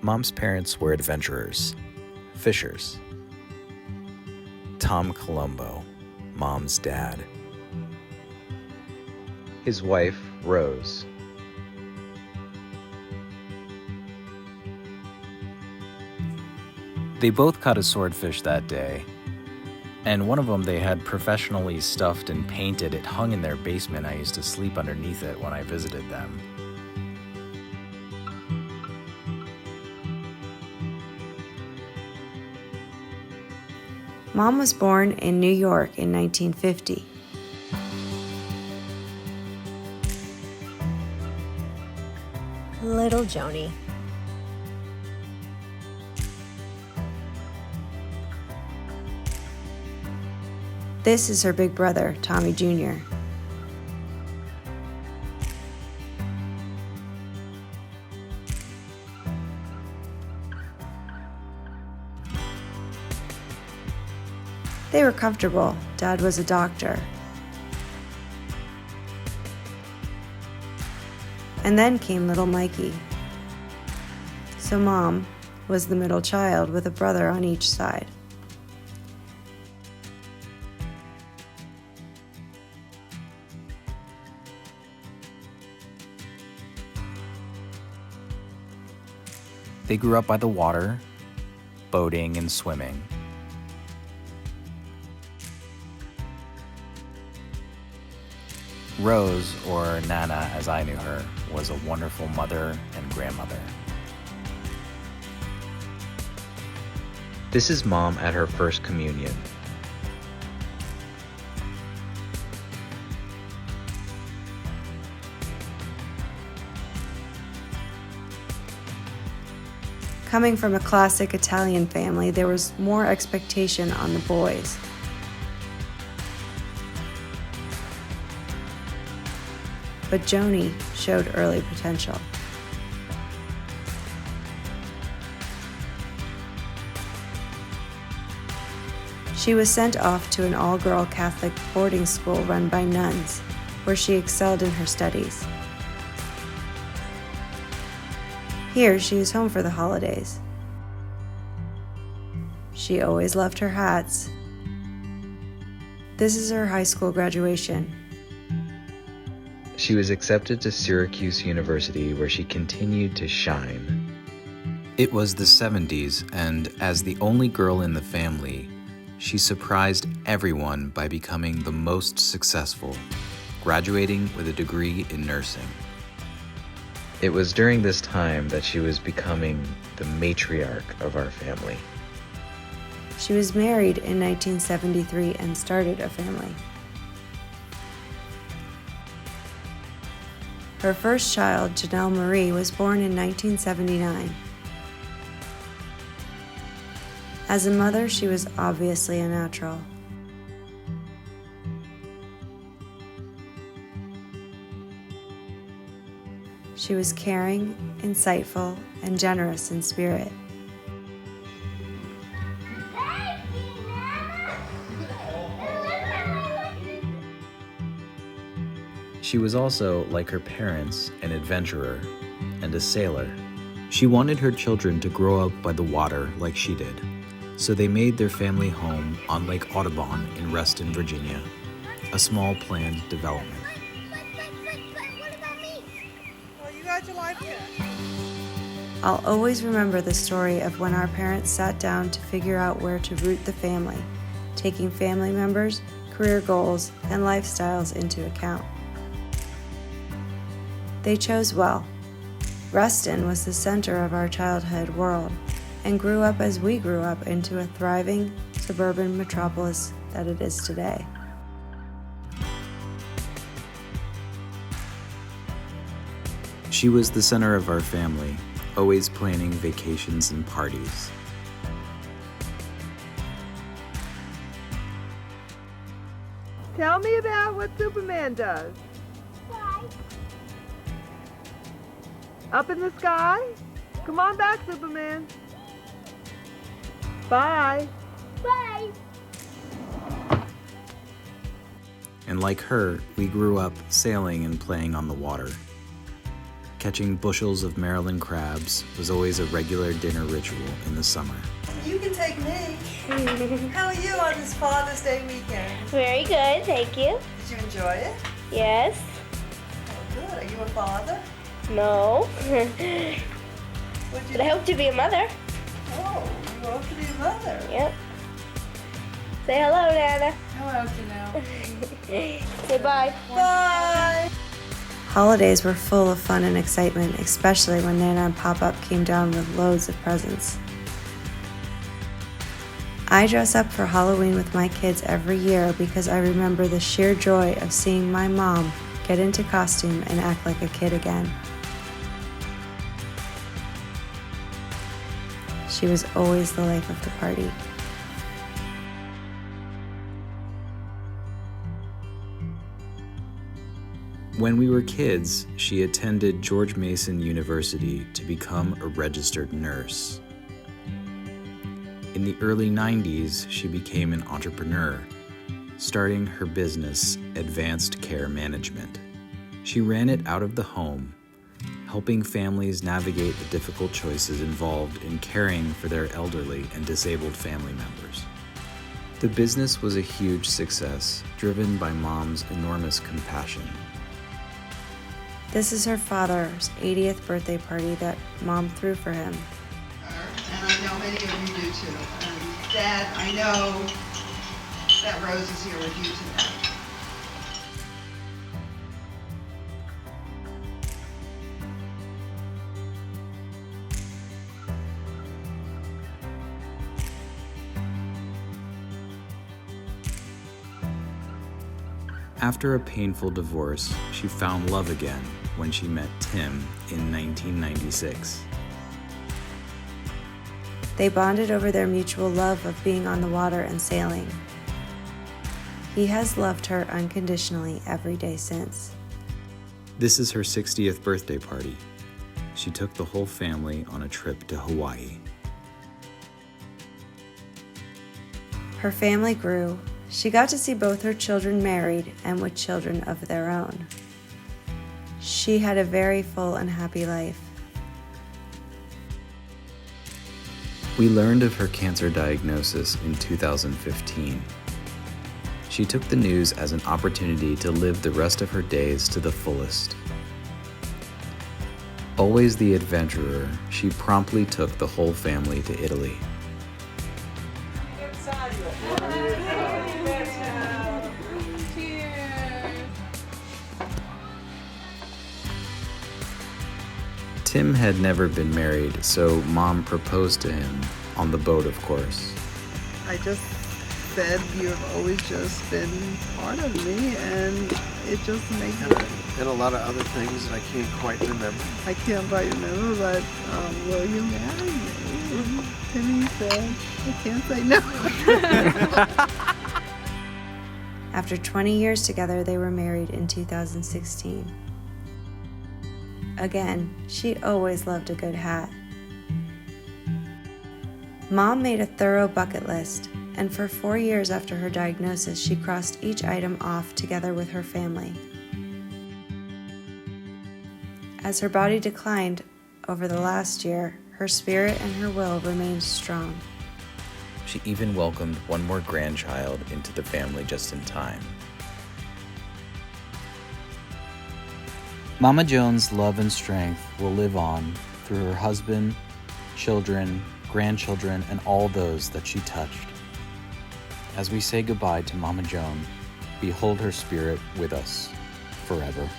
Mom's parents were adventurers, fishers. Tom Colombo, Mom's dad. His wife, Rose. They both caught a swordfish that day, and one of them they had professionally stuffed and painted. It hung in their basement. I used to sleep underneath it when I visited them. Mom was born in New York in 1950. Little Joni. This is her big brother, Tommy Jr. They were comfortable. Dad was a doctor. And then came little Mikey. So Mom was the middle child with a brother on each side. They grew up by the water, boating and swimming. Rose, or Nana as I knew her, was a wonderful mother and grandmother. This is Mom at her first communion. Coming from a classic Italian family, there was more expectation on the boys. But Joni showed early potential. She was sent off to an all-girl Catholic boarding school run by nuns, where she excelled in her studies. Here, she is home for the holidays. She always loved her hats. This is her high school graduation. She was accepted to Syracuse University, where she continued to shine. It was the 70s, and as the only girl in the family, she surprised everyone by becoming the most successful, graduating with a degree in nursing. It was during this time that she was becoming the matriarch of our family. She was married in 1973 and started a family. Her first child, Janelle Marie, was born in 1979. As a mother, she was obviously a natural. She was caring, insightful, and generous in spirit. She was also, like her parents, an adventurer and a sailor. She wanted her children to grow up by the water like she did, so they made their family home on Lake Audubon in Reston, Virginia, a small planned development. I'll always remember the story of when our parents sat down to figure out where to root the family, taking family members, career goals, and lifestyles into account. They chose well. Reston was the center of our childhood world and grew up as we grew up into a thriving suburban metropolis that it is today. She was the center of our family, always planning vacations and parties. Tell me about what Superman does. Fly. Up in the sky? Come on back, Superman. Bye. Bye. And like her, we grew up sailing and playing on the water. Catching bushels of Maryland crabs was always a regular dinner ritual in the summer. You can take me. How are you on this Father's Day weekend? Very good, thank you. Did you enjoy it? Yes. Oh, good. Are you a father? No. What'd you But I hope to be a mother. Oh, you hope to be a mother. Yep. Say hello, Nana. Hello, Janelle. Say bye. Bye. Holidays were full of fun and excitement, especially when Nana and Pop-Up came down with loads of presents. I dress up for Halloween with my kids every year because I remember the sheer joy of seeing my mom get into costume and act like a kid again. She was always the life of the party. When we were kids, she attended George Mason University to become a registered nurse. In the early 90s, she became an entrepreneur, starting her business, Advanced Care Management. She ran it out of the home, helping families navigate the difficult choices involved in caring for their elderly and disabled family members. The business was a huge success, driven by Mom's enormous compassion. This is her father's 80th birthday party that Mom threw for him. And I know many of you do too. And Dad, I know that Rose is here with you tonight. After a painful divorce, she found love again when she met Tim in 1996. They bonded over their mutual love of being on the water and sailing. He has loved her unconditionally every day since. This is her 60th birthday party. She took the whole family on a trip to Hawaii. Her family grew. She got to see both her children married and with children of their own. She had a very full and happy life. We learned of her cancer diagnosis in 2015. She took the news as an opportunity to live the rest of her days to the fullest. Always the adventurer, she promptly took the whole family to Italy. Tim had never been married, so Mom proposed to him, on the boat of course. I just said you've always just been part of me, and it just makes it. And a lot of other things that I can't quite remember. I can't quite remember, but will you marry me? And Timmy said, I can't say no. After 20 years together, they were married in 2016. Again, she always loved a good hat. Mom made a thorough bucket list, and for 4 years after her diagnosis, she crossed each item off together with her family. As her body declined over the last year, her spirit and her will remained strong. She even welcomed one more grandchild into the family just in time. Momma Joan's love and strength will live on through her husband, children, grandchildren, and all those that she touched. As we say goodbye to Momma Joan, behold her spirit with us forever.